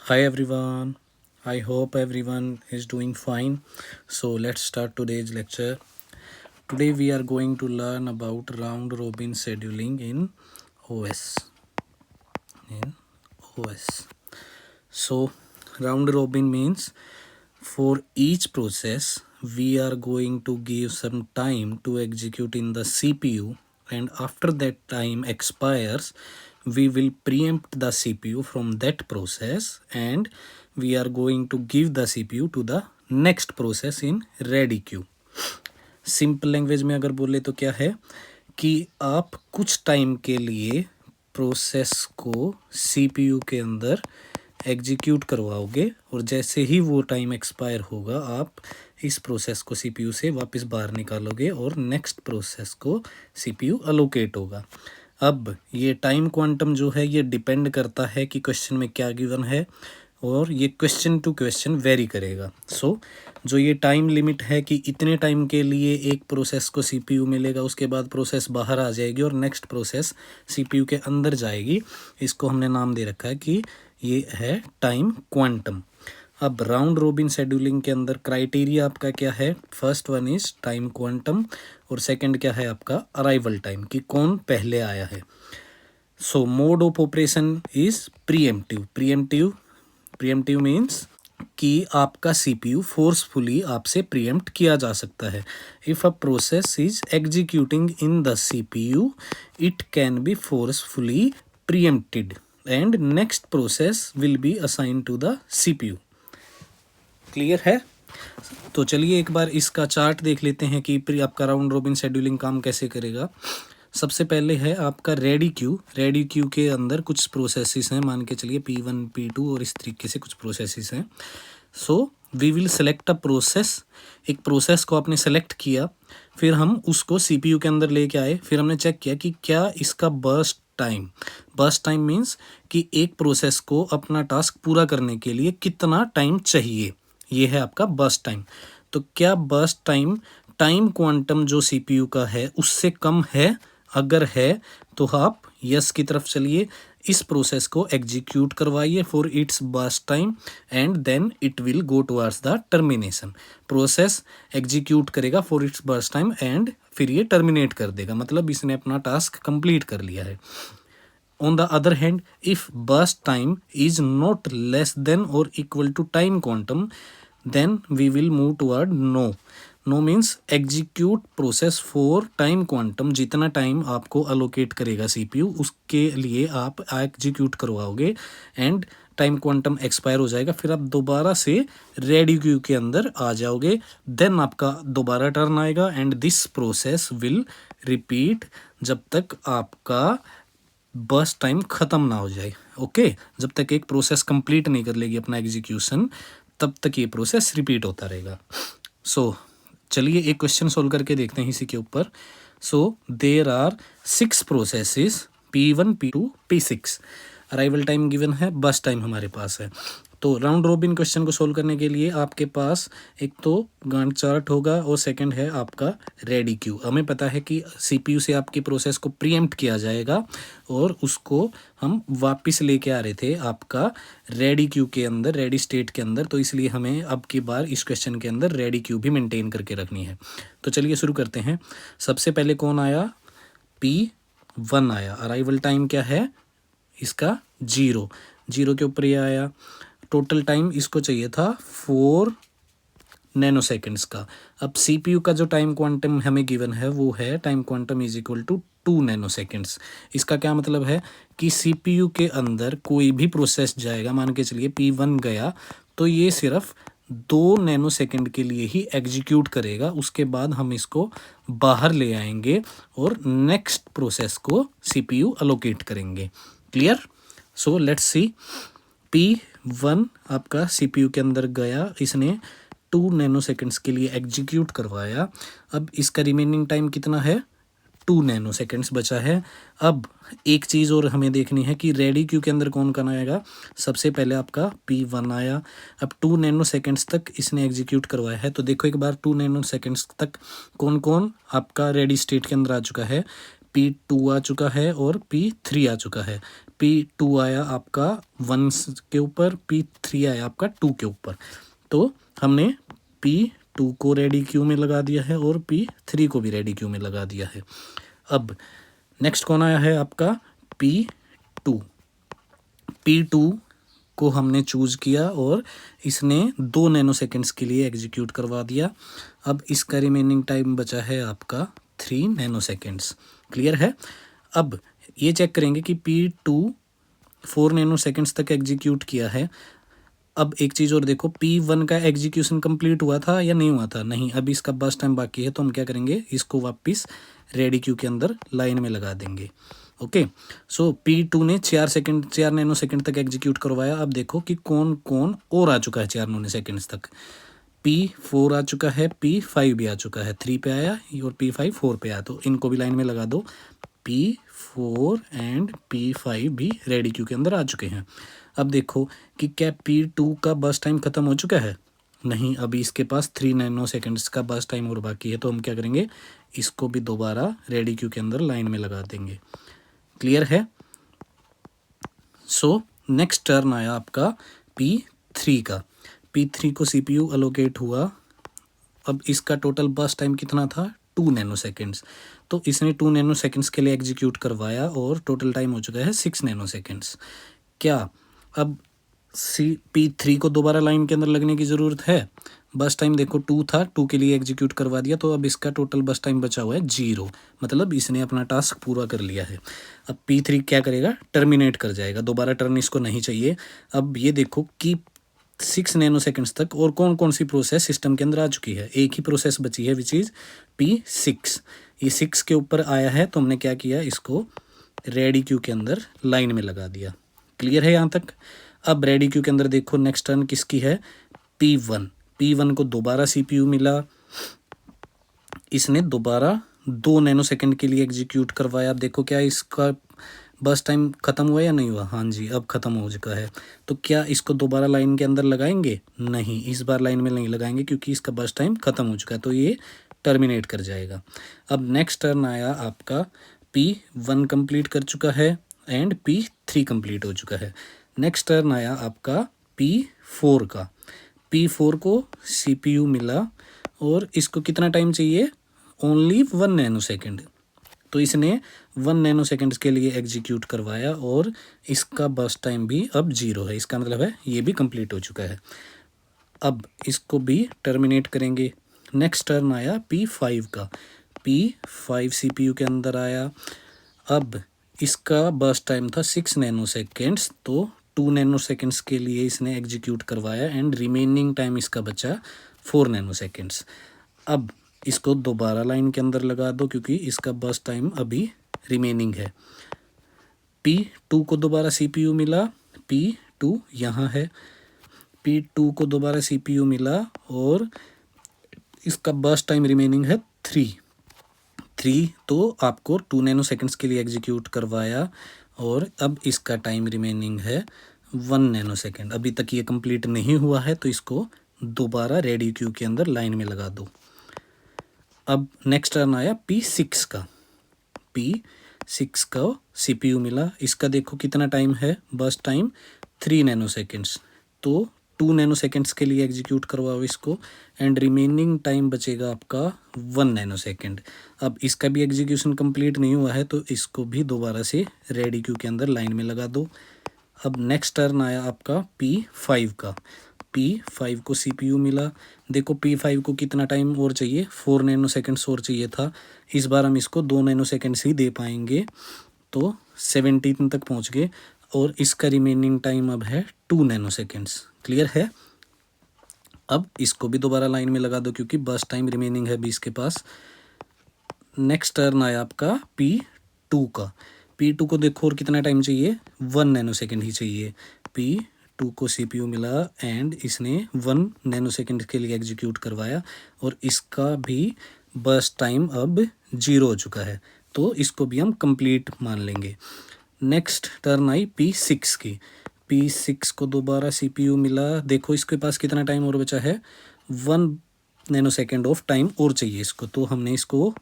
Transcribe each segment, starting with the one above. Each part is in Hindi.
Hi everyone. I hope everyone is doing fine. So let's start today's lecture. Today we are going to learn about round robin scheduling in OS. In OS. So round robin means for each process we are going to give some time to execute in the CPU, and after that time expires we will preempt the CPU from that process and we are going to give the CPU to the next process in ready queue. Simple language में अगर बोले तो क्या है कि आप कुछ टाइम के लिए प्रोसेस को सीपीयू के अंदर एग्जीक्यूट करवाओगे और जैसे ही वो टाइम एक्सपायर होगा आप इस प्रोसेस को सीपीयू से वापस बाहर निकालोगे और नेक्स्ट प्रोसेस को सीपीयू अलोकेट होगा। अब ये टाइम क्वांटम जो है ये डिपेंड करता है कि क्वेश्चन में क्या गिवन है और ये क्वेश्चन टू क्वेश्चन वेरी करेगा। सो जो ये टाइम लिमिट है कि इतने टाइम के लिए एक प्रोसेस को सीपीयू मिलेगा, उसके बाद प्रोसेस बाहर आ जाएगी और नेक्स्ट प्रोसेस सीपीयू के अंदर जाएगी, इसको हमने नाम दे रखा है कि ये है टाइम क्वांटम। अब राउंड रोबिन शेड्यूलिंग के अंदर क्राइटेरिया आपका क्या है? First one is time quantum और सेकंड क्या है आपका? अराइवल टाइम, कि कौन पहले आया है। सो mode of operation is pre-emptive. Pre-emptive means कि आपका सीपीयू फोर्सफुली आपसे प्रीएम्प्ट किया जा सकता है। If a process is executing in the CPU it can be forcefully preempted and next process will be assigned to the CPU. Clear है? तो चलिए एक बार इसका चार्ट देख लेते हैं कि आपका राउंड रोबिन शेड्यूलिंग काम कैसे करेगा। सबसे पहले है आपका रेडी क्यू के अंदर कुछ प्रोसेसेस हैं, मान के चलिए P1 P2 और इस तरीके से कुछ प्रोसेसेस हैं। So we will select a process. एक प्रोसेस को आपने सेलेक्ट किया, फिर हम उसको सीपीयू के अंदर लेके आए, फिर हमने चेक किया कि क्या इसका बर्स्ट टाइम मीन्स कि एक प्रोसेस को अपना टास्क पूरा करने के लिए कितना टाइम चाहिए, ये है आपका बर्स्ट टाइम। तो क्या बर्स्ट टाइम क्वांटम जो सीपीयू का है उससे कम है? अगर है तो आप यस की तरफ चलिए, इस प्रोसेस को एग्जीक्यूट करवाइए for its burst time and then it will go towards the termination. Process execute करेगा for its burst time and फिर ये टर्मिनेट कर देगा, मतलब इसने अपना टास्क कंप्लीट कर लिया है। On the other hand, if burst time is not less than or equal to time quantum, then we will move toward no. No means execute process for time quantum, जितना टाइम आपको allocate करेगा CPU उसके लिए आप execute करवाओगे एंड टाइम क्वांटम एक्सपायर हो जाएगा, फिर आप दोबारा से रेडी क्यू के अंदर आ जाओगे, देन आपका दोबारा टर्न आएगा and this process will repeat जब तक आपका बर्स्ट टाइम ख़त्म ना हो जाए। ओके, जब तक एक प्रोसेस कंप्लीट नहीं कर लेगी अपना एग्जीक्यूशन तब तक ये प्रोसेस रिपीट होता रहेगा। सो चलिए एक क्वेश्चन सोल्व करके देखते हैं इसी के ऊपर। So there are 6 processes P1 P2 P6। Arrival time given है, बस टाइम हमारे पास है। तो राउंड रोबिन क्वेश्चन को सोल्व करने के लिए आपके पास एक तो गांठ चार्ट होगा और सेकंड है आपका रेडी क्यू। हमें पता है कि सीपीयू से आपकी प्रोसेस को प्रीएम्प्ट किया जाएगा और उसको हम वापस लेके आ रहे थे आपका रेडी क्यू के अंदर, रेडी स्टेट के अंदर, तो इसलिए हमें अब की बार इस क्वेश्चन के अंदर रेडी क्यू भी मेंटेन करके रखनी है। तो चलिए शुरू करते हैं। सबसे पहले कौन आया? P1 आया। अराइवल टाइम क्या है इसका? 0 के ऊपर ये आया। टोटल टाइम इसको चाहिए था 4 नैनो सेकेंड्स का। अब सीपीयू का जो टाइम क्वांटम हमें गिवन है वो है time quantum is equal to 2 nano seconds. इसका क्या मतलब है कि सीपीयू के अंदर कोई भी प्रोसेस जाएगा, मान के चलिए P1 गया तो ये सिर्फ 2 नैनो सेकेंड के लिए ही एग्जीक्यूट करेगा, उसके बाद हम इसको बाहर ले आएंगे और नेक्स्ट प्रोसेस को सीपीयू अलोकेट करेंगे। Clear? So let's see. P1 आपका सीपीयू के अंदर गया, इसने 2 नैनो सेकेंड्स के लिए एग्जीक्यूट करवाया। अब इसका रिमेनिंग टाइम कितना है? 2 नैनो सेकेंड्स बचा है। अब एक चीज़ और हमें देखनी है कि रेडी क्यू के अंदर कौन कौन आएगा। सबसे पहले आपका P1 आया। अब 2 नैनो सेकेंड्स तक इसने एग्जीक्यूट करवाया है, तो देखो एक बार 2 नैनो सेकेंड्स तक कौन कौन आपका रेडी स्टेट के अंदर आ चुका है। P2 आ चुका है और P3 आ चुका है। P2 आया आपका 1 के ऊपर, P3 आया आपका 2 के ऊपर। तो हमने P2 को रेडी क्यू में लगा दिया है और P3 को भी रेडी क्यू में लगा दिया है। अब नेक्स्ट कौन आया है आपका P2। P2 को हमने चूज किया और इसने 2 नैनो सेकेंड्स के लिए एग्जीक्यूट करवा दिया। अब इसका रिमेनिंग टाइम बचा है आपका 3 नैनो सेकेंड्स। क्लियर है। अब ये चेक करेंगे कि P2 4 नैनो सेकेंड्स तक एग्जीक्यूट किया है। अब एक चीज़ और देखो, P1 का एग्जीक्यूशन कंप्लीट हुआ था या नहीं हुआ था? नहीं, अभी इसका बस टाइम बाकी है। तो हम क्या करेंगे, इसको वापस रेडी क्यू के अंदर लाइन में लगा देंगे। ओके, सो P2 ने 4 नैनो सेकेंड तक एग्जीक्यूट करवाया। अब देखो कि कौन कौन और आ चुका है 4 नैनो सेकेंड्स तक। P4 आ चुका है, P5 भी आ चुका है, 3 पे आया और P5 4 पे आया। तो इनको भी लाइन में लगा दो। P4 एंड P5 भी रेडी क्यू के अंदर आ चुके हैं। अब देखो कि क्या P2 का बस टाइम ख़त्म हो चुका है? नहीं, अभी इसके पास 3 नैनो सेकेंड्स का बस टाइम और बाकी है। तो हम क्या करेंगे, इसको भी दोबारा रेडी क्यू के अंदर लाइन में लगा देंगे। क्लियर है। सो नेक्स्ट टर्न आया आपका P3 का। P3 को CPU अलोकेट हुआ। अब इसका टोटल बस टाइम कितना था? 2 नैनो सेकेंड्स। तो इसने 2 नैनो सेकेंड्स के लिए एग्जीक्यूट करवाया और टोटल टाइम हो चुका है 6 नैनो सेकेंड्स। क्या अब P3 को दोबारा लाइन के अंदर लगने की ज़रूरत है? बस टाइम देखो 2 था, 2 के लिए एग्जीक्यूट करवा दिया। तो अब इसका टोटल बस टाइम बचा हुआ है 0, मतलब इसने अपना टास्क पूरा कर लिया है। अब P3 क्या करेगा, टर्मिनेट कर जाएगा, दोबारा टर्न इसको नहीं चाहिए। अब ये देखो कि 6 नैनो सेकेंड्स तक और कौन कौन सी प्रोसेस सिस्टम के अंदर आ चुकी है। एक ही प्रोसेस बची है, विच इज़ P6। ये 6 के ऊपर आया है। तो हमने क्या किया, इसको रेडी क्यू के अंदर लाइन में लगा दिया। क्लियर है यहाँ तक। अब रेडी क्यू के अंदर देखो नेक्स्ट टर्न किसकी है, P1 को दोबारा CPU मिला। इसने दोबारा 2 नैनो सेकेंड के लिए एग्जीक्यूट करवाया। अब देखो क्या इसका बस टाइम ख़त्म हुआ या नहीं हुआ? हाँ जी, अब ख़त्म हो चुका है। तो क्या इसको दोबारा लाइन के अंदर लगाएंगे? नहीं, इस बार लाइन में नहीं लगाएंगे क्योंकि इसका बस टाइम ख़त्म हो चुका है। तो ये टर्मिनेट कर जाएगा। अब नेक्स्ट टर्न आया आपका P1 कंप्लीट कर चुका है एंड P3 कंप्लीट हो चुका है। नेक्स्ट टर्न आया आपका P4 का। P4 को CPU मिला और इसको कितना टाइम चाहिए, ओनली 1 नैनो सेकेंड। तो इसने 1 नैनो सेकेंड्स के लिए एग्जीक्यूट करवाया और इसका बस टाइम भी अब 0 है। इसका मतलब है ये भी कंप्लीट हो चुका है। अब इसको भी टर्मिनेट करेंगे। नेक्स्ट टर्न आया P5 का। P5 CPU के अंदर आया। अब इसका बस टाइम था 6 नैनो सेकेंड्स। तो 2 नैनो सेकेंड्स के लिए इसने एग्जीक्यूट करवाया एंड रिमेनिंग टाइम इसका बचा 4 नैनो सेकेंड्स। अब इसको दोबारा लाइन के अंदर लगा दो क्योंकि इसका बस टाइम अभी रिमेनिंग है। P2 को दोबारा CPU मिला। P2 यहाँ है। P2 को दोबारा CPU मिला और इसका बस टाइम रिमेनिंग है 3। तो आपको 2 नैनो सेकेंड्स के लिए एग्जीक्यूट करवाया और अब इसका टाइम रिमेनिंग है 1 नैनो सेकेंड। अभी तक ये कंप्लीट नहीं हुआ है तो इसको दोबारा रेडी क्यू के अंदर लाइन में लगा दो। अब नेक्स्ट टर्न आया P6 का। P6 का CPU मिला। इसका देखो कितना टाइम है, बस टाइम 3 नैनो सेकेंड्स। तो 2 नैनो सेकेंड्स के लिए एग्जीक्यूट करवाओ इसको एंड रिमेनिंग टाइम बचेगा आपका 1 नैनो सेकेंड। अब इसका भी एग्जीक्यूशन कंप्लीट नहीं हुआ है तो इसको भी दोबारा से रेडी क्यू के अंदर लाइन में लगा दो। अब नेक्स्ट टर्न आया आपका P5 का। P5 को CPU मिला। देखो P5 को कितना टाइम और चाहिए, 4 नैनो सेकेंड्स और चाहिए था। इस बार हम इसको 2 नैनो सेकेंड्स ही दे पाएंगे। तो 17 तक पहुंच गए और इसका रिमेनिंग टाइम अब है 2 नैनो सेकेंड्स। क्लियर है। अब इसको भी दोबारा लाइन में लगा दो क्योंकि बस टाइम रिमेनिंग है 20 के पास। नेक्स्ट टर्न आया आपका P2 का। P2 को देखो और कितना टाइम चाहिए, 1 नैनो सेकेंड ही चाहिए। P2 को CPU मिला एंड इसने 1 नैनो सेकेंड के लिए एग्जीक्यूट करवाया और इसका भी बस टाइम अब 0 हो चुका है। तो इसको भी हम कंप्लीट मान लेंगे। नेक्स्ट टर्न आई P6 की। P6 को दोबारा CPU मिला। देखो इसके पास कितना टाइम और बचा है, 1 नैनो सेकेंड ऑफ टाइम और चाहिए इसको। तो हमने इसको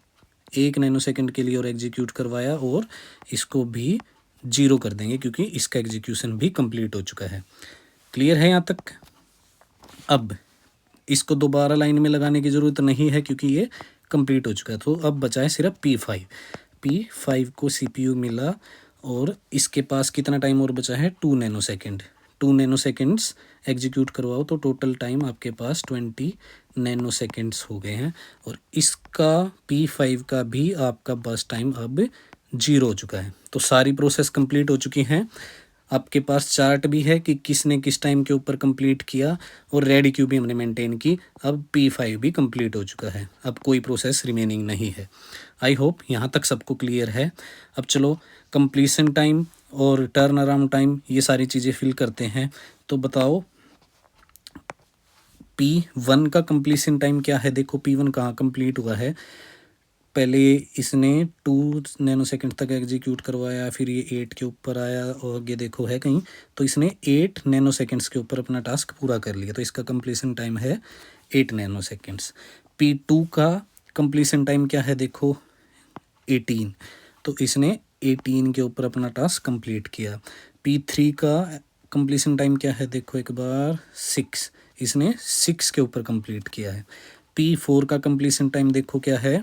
1 नैनो सेकेंड के लिए और एग्जीक्यूट करवाया और इसको भी 0 कर देंगे क्योंकि इसका एग्जीक्यूशन भी कंप्लीट हो चुका है। क्लियर है यहाँ तक? अब इसको दोबारा लाइन में लगाने की ज़रूरत नहीं है क्योंकि ये कंप्लीट हो चुका है। तो अब बचा है सिर्फ P5 को CPU मिला और इसके पास कितना टाइम और बचा है 2 nano second. 2 nano seconds execute करवाओ तो टोटल टाइम आपके पास 20 नैनो सेकेंड्स हो गए हैं और इसका P5 का भी आपका बस टाइम अब 0 हो चुका है। तो सारी प्रोसेस कंप्लीट हो चुकी हैं। आपके पास चार्ट भी है कि किसने किस टाइम के ऊपर कंप्लीट किया और रेडी क्यू भी हमने मेंटेन की। अब P5 भी कंप्लीट हो चुका है, अब कोई प्रोसेस रिमेनिंग नहीं है। आई होप यहाँ तक सबको क्लियर है। अब चलो कंप्लीशन टाइम और टर्न अराउंड टाइम ये सारी चीज़ें फिल करते हैं। तो बताओ P1 का कंप्लीशन टाइम क्या है? देखो P1 कहाँ कंप्लीट हुआ है। पहले इसने 2 नैनो सेकंड तक एग्जीक्यूट करवाया, फिर ये 8 के ऊपर आया और आगे देखो है कहीं, तो इसने 8 नैनो सेकंड्स के ऊपर अपना टास्क पूरा कर लिया। तो इसका कंप्लीशन टाइम है 8 नैनो सेकंड्स। P2 का कंप्लीशन टाइम क्या है? देखो 18, तो इसने 18 के ऊपर अपना टास्क कंप्लीट किया। P3 का कंप्लीशन टाइम क्या है? देखो एक बार 6, इसने 6 के ऊपर कंप्लीट किया है। P4 का कंप्लीशन टाइम देखो क्या है?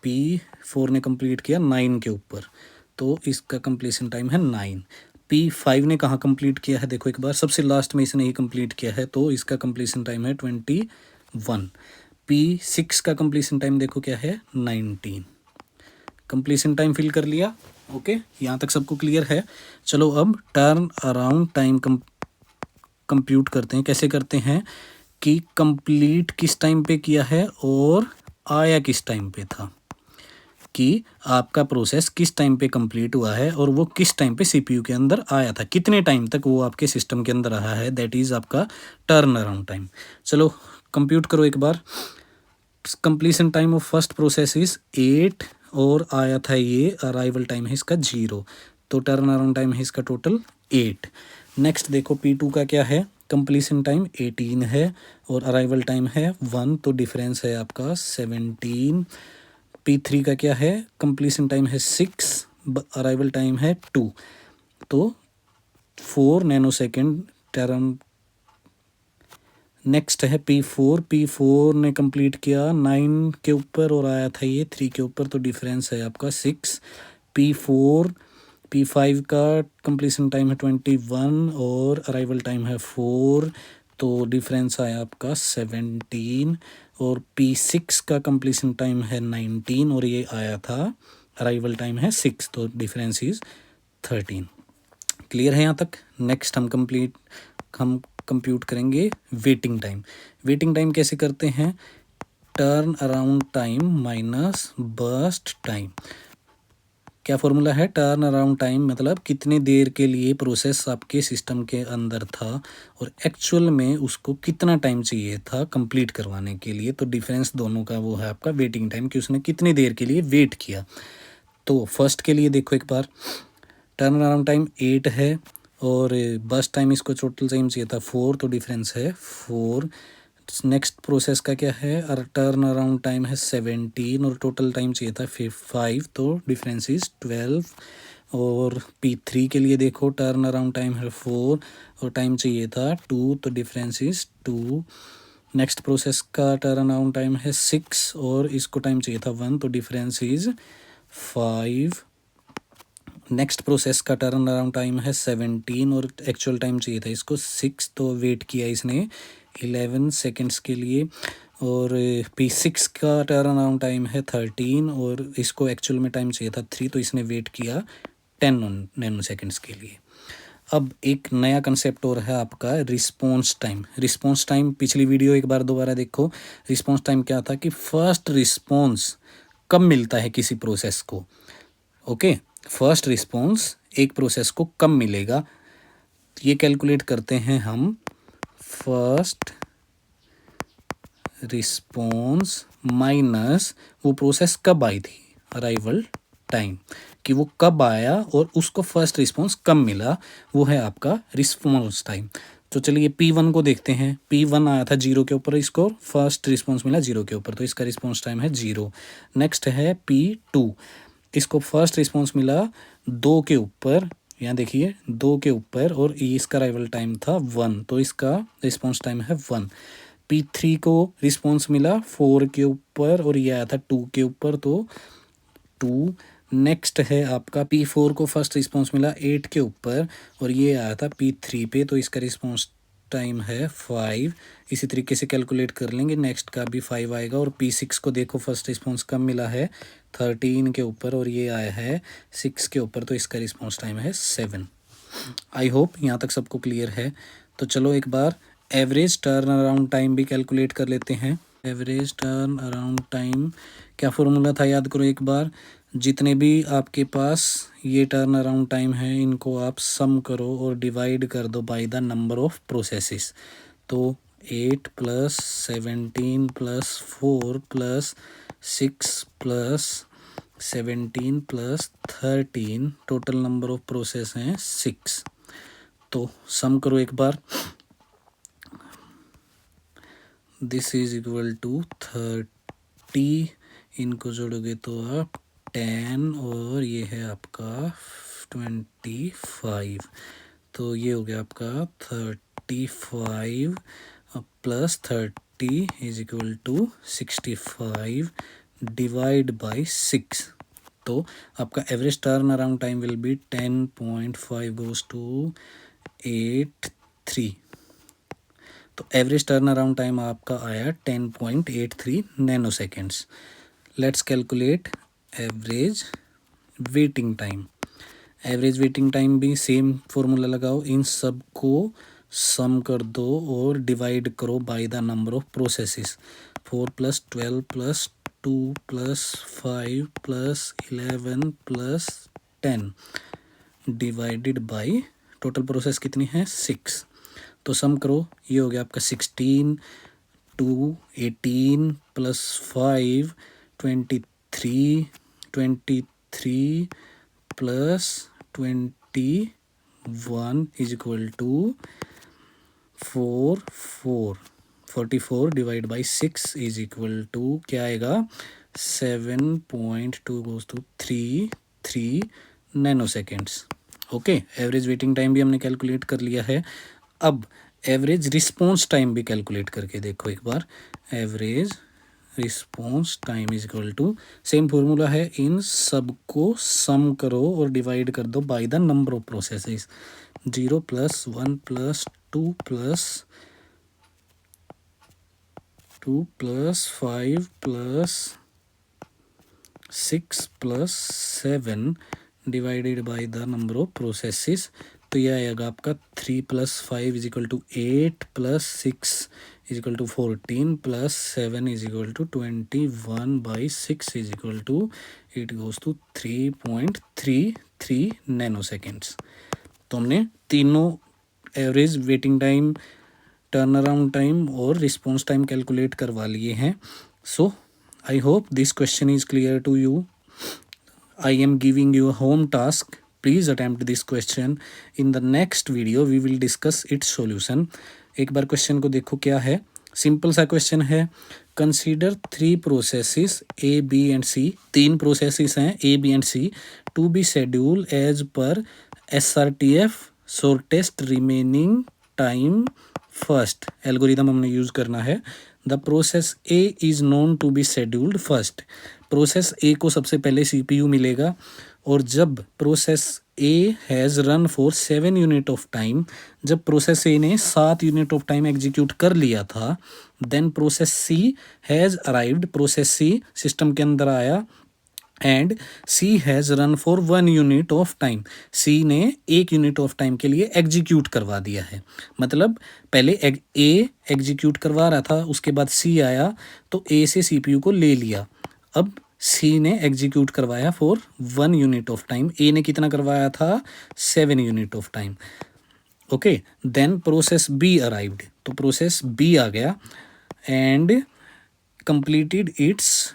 P4 ने कंप्लीट किया 9 के ऊपर, तो इसका कंप्लीशन टाइम है 9। P5 ने कहाँ कंप्लीट किया है? देखो एक बार, सबसे लास्ट में इसने ही कंप्लीट किया है, तो इसका कंप्लीशन टाइम है 21। P6 का कंप्लीशन टाइम देखो क्या है? 19। कंप्लीशन टाइम फिल कर लिया। ओके, यहाँ तक सबको क्लियर है। चलो अब टर्न अराउंड टाइम कंप्यूट करते हैं। कैसे करते हैं कि कंप्लीट किस टाइम पे किया है और आया किस टाइम पे था, कि आपका प्रोसेस किस टाइम पे कंप्लीट हुआ है और वो किस टाइम पे सीपीयू के अंदर आया था, कितने टाइम तक वो आपके सिस्टम के अंदर रहा है, दैट इज़ आपका टर्न अराउंड टाइम। चलो कंप्यूट करो एक बार। Completion time of first process is 8 और आया था ये, अराइवल टाइम है इसका 0, तो टर्न अराउंड टाइम है इसका टोटल 8। नेक्स्ट देखो P2 का क्या है? कंप्लीशन टाइम 18 है और अराइवल टाइम है 1, तो डिफरेंस है आपका 17। P3 का क्या है? कंप्लीशन टाइम है 6, अराइवल टाइम है 2, तो 4 नैनो सेकेंड टर्न। नेक्स्ट है P4 ने कंप्लीट किया 9 के ऊपर और आया था ये 3 के ऊपर, तो डिफरेंस है आपका 6। P5 का कंप्लीशन टाइम है 21 और अराइवल टाइम है 4, तो डिफरेंस आया आपका 17। और P6 का कंप्लीशन टाइम है 19 और ये आया था, अराइवल टाइम है 6, तो डिफरेंस इज़ 13। क्लियर है यहाँ तक? नेक्स्ट हम कंप्यूट करेंगे वेटिंग टाइम। वेटिंग टाइम कैसे करते हैं? Turn around time minus burst time. क्या फॉर्मूला है? टर्न अराउंड टाइम मतलब कितने देर के लिए प्रोसेस आपके सिस्टम के अंदर था और एक्चुअल में उसको कितना टाइम चाहिए था कंप्लीट करवाने के लिए, तो डिफरेंस दोनों का वो है आपका वेटिंग टाइम, कि उसने कितनी देर के लिए वेट किया। तो फर्स्ट के लिए देखो एक बार, टर्न अराउंड टाइम 8 है और बस टाइम इसको टोटल टाइम चाहिए था 4, तो डिफरेंस है 4। नेक्स्ट प्रोसेस का क्या है? टर्न अराउंड टाइम है 17 और टोटल टाइम चाहिए था 5, तो डिफरेंस इज 12। और P3 के लिए देखो, टर्न अराउंड टाइम है 4 और टाइम चाहिए था 2, तो डिफरेंस इज 2। नेक्स्ट प्रोसेस का टर्न अराउंड टाइम है 6 और इसको टाइम चाहिए था 1, तो डिफरेंस इज 5। नेक्स्ट प्रोसेस का टर्न अराउंड टाइम है 17 और एक्चुअल टाइम चाहिए था इसको 6, तो वेट किया इसने 11 सेकेंड्स के लिए। और P6 का टर्न अराउंड टाइम है 13 और इसको एक्चुअल में टाइम चाहिए था 3, तो इसने वेट किया 10 नैनो सेकेंड्स के लिए। अब एक नया कंसेप्ट और है आपका रिस्पॉन्स टाइम। रिस्पॉन्स टाइम पिछली वीडियो एक बार दोबारा देखो। रिस्पॉन्स टाइम क्या था कि फर्स्ट रिस्पॉन्स कब मिलता है किसी प्रोसेस को। ओके, फर्स्ट रिस्पॉन्स एक प्रोसेस को कब मिलेगा, ये कैलकुलेट करते हैं हम। फर्स्ट रिस्पॉन्स माइनस वो प्रोसेस कब आई थी, अराइवल टाइम, कि वो कब आया और उसको फर्स्ट रिस्पॉन्स कब मिला, वो है आपका रिस्पॉन्स टाइम। तो चलिए P1 को देखते हैं। P1 आया था 0 के ऊपर, इसको फर्स्ट रिस्पॉन्स मिला 0 के ऊपर, तो इसका रिस्पॉन्स टाइम है 0। नेक्स्ट है P2। इसको फर्स्ट रिस्पॉन्स मिला 2 के ऊपर, यहाँ देखिए 2 के ऊपर, और इसका अराइवल टाइम था 1, तो इसका रिस्पॉन्स टाइम है 1। P3 को रिस्पॉन्स मिला 4 के ऊपर और ये आया था 2 के ऊपर, तो 2। नेक्स्ट है आपका P4 को फर्स्ट रिस्पॉन्स मिला 8 के ऊपर और ये आया था P3 पे, तो इसका रिस्पॉन्स टाइम है 5। इसी तरीके से कैलकुलेट कर लेंगे, नेक्स्ट का भी 5 आएगा। और P6 को देखो फर्स्ट रिस्पॉन्स कब मिला है 13 के ऊपर और ये आया है 6 के ऊपर, तो इसका रिस्पॉन्स टाइम है 7। आई होप यहाँ तक सबको क्लियर है। तो चलो एक बार एवरेज टर्न अराउंड टाइम भी कैलकुलेट कर लेते हैं। एवरेज टर्न अराउंड टाइम क्या फॉर्मूला था, याद करो एक बार। जितने भी आपके पास ये टर्न अराउंड टाइम है इनको आप सम करो और डिवाइड कर दो by the number of processes. तो 8 + 17 + 4 + 6 + 17 + 13 टोटल नंबर ऑफ प्रोसेस हैं 6। तो सम करो एक बार। दिस इज इक्वल टू 30, इनको जोड़ोगे तो आप 10 और ये है आपका 25, तो ये हो गया आपका 35 + 30 is equal to 65 divide by 6। तो आपका average turn around time will be 10.5 goes to 83। तो एवरेज टर्न अराउंड टाइम आपका आया 10.83 nano seconds. Let's calculate average waiting time. Average waiting time भी सेम फॉर्मूला लगाओ, इन सब को सम कर दो और डिवाइड करो bye the number of processes. 4 + 12 + 2 + 5 + 11 + 10 divided by total process कितनी है 6। तो सम करो, ये हो गया आपका 16 2 18 + 5 23 23 + 21 is equal to 44 divide by 6 is equal to क्या आएगा 7.2 goes to 33 nanoseconds. Okay, average waiting time भी हमने कैलकुलेट कर लिया है। अब एवरेज रिस्पॉन्स टाइम भी कैलकुलेट करके देखो एक बार। Average response time is equal to same formula है, इन सबको सम करो और डिवाइड कर दो by the number of processes. 0 + 1 + 2 + 5 + 6 + 7 divided by the number of processes. तो यह आएगा आपका 3 + 5 is equal to 8 + 6 is equal to 14 + 7 is equal to 21/6 is equal to it goes to 3.33 nanoseconds. तो हमने तीनों average waiting time, turn around time और रिस्पॉन्स टाइम कैलकुलेट करवा लिए हैं। So I hope this question is clear to you. I am giving you a home task. Please attempt this question. In the next video we will discuss its solution. एक बार क्वेश्चन को देखो क्या है। सिंपल सा क्वेश्चन है। Consider 3 processes A, B and C। 3 processes हैं A, B and C to be schedule as per SRTF shortest remaining time first algorithm हमने यूज करना है। The process A is known to be scheduled first. Process A को सबसे पहले CPU मिलेगा और जब process A has run for 7 unit of time, जब प्रोसेस ए ने 7 यूनिट ऑफ टाइम एग्जीक्यूट कर लिया था, then process C has arrived. Process C system के अंदर आया and C has run for 1 unit of time. C ने 1 यूनिट ऑफ टाइम के लिए एग्जीक्यूट करवा दिया है। मतलब पहले ए एग्जीक्यूट करवा रहा था, उसके बाद सी आया तो ए से CPU को ले लिया। अब सी ने एग्जीक्यूट करवाया for 1 unit of time, A ने कितना करवाया था 7 unit of time. Okay, then process B arrived. तो प्रोसेस बी आ गया and completed its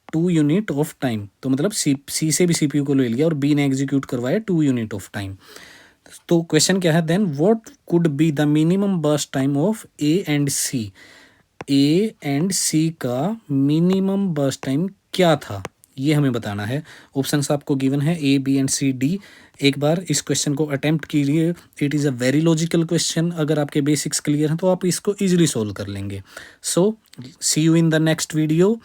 2 unit of time. तो मतलब सी से भी CPU को ले लिया और बी ने एग्जीक्यूट करवाया 2 यूनिट ऑफ टाइम। तो क्वेश्चन क्या है then, what could be the minimum burst time of A and C. A and C का मिनिमम बर्स्ट टाइम क्या था, ये हमें बताना है। ऑप्शंस आपको गिवन है A, B and C, D। एक बार इस क्वेश्चन को अटेम्प्ट कीजिए। It is a very logical question. अगर आपके बेसिक्स क्लियर हैं तो आप इसको ईजिली सोल्व कर लेंगे। So see you in the next video.